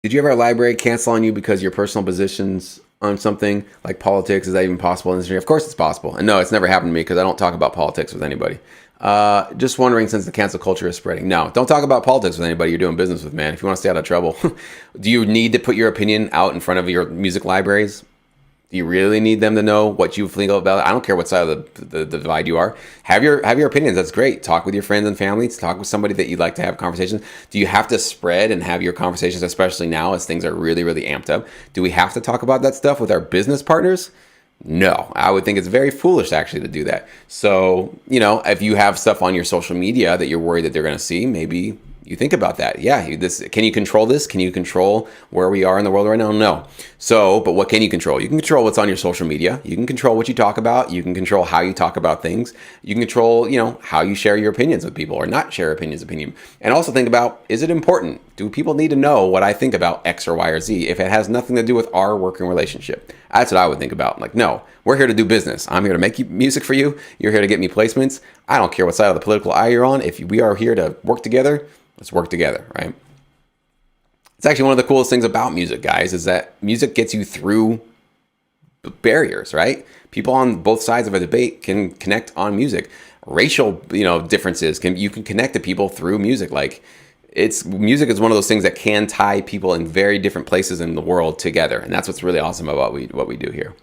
Did you ever a library cancel on you because your personal positions on something like politics? Is that even possible in this industry? Of course it's possible. And no, it's never happened to me because I don't talk about politics with anybody. Just wondering, since the cancel culture is spreading. No, don't talk about politics with anybody you're doing business with, man. If you want to stay out of trouble. Do you need to put your opinion out in front of your music libraries? Do you really need them to know what you feel about it? I don't care what side of the divide you are. Have your opinions. That's great. Talk with your friends and family. Talk with somebody that you'd like to have conversations. Do you have to spread and have your conversations, especially now as things are really, really amped up? Do we have to talk about that stuff with our business partners? No, I would think it's very foolish actually to do that. So, if you have stuff on your social media that you're worried that they're going to see, maybe you think about that. Yeah, can you control this? Can you control where we are in the world right now? No. So, but what can you control? You can control what's on your social media. You can control what you talk about. You can control how you talk about things. You can control, how you share your opinions with people or not share opinion. And also think about, is it important? Do people need to know what I think about X or Y or Z if it has nothing to do with our working relationship? That's what I would think about. Like, no, we're here to do business. I'm here to make music for you. You're here to get me placements. I don't care what side of the political aisle you're on. If we are here to work together, let's work together, right? It's actually one of the coolest things about music, guys, is that music gets you through barriers, right? People on both sides of a debate can connect on music. Racial, differences you can connect to people through music. Like, music is one of those things that can tie people in very different places in the world together, and that's what's really awesome about what we do here.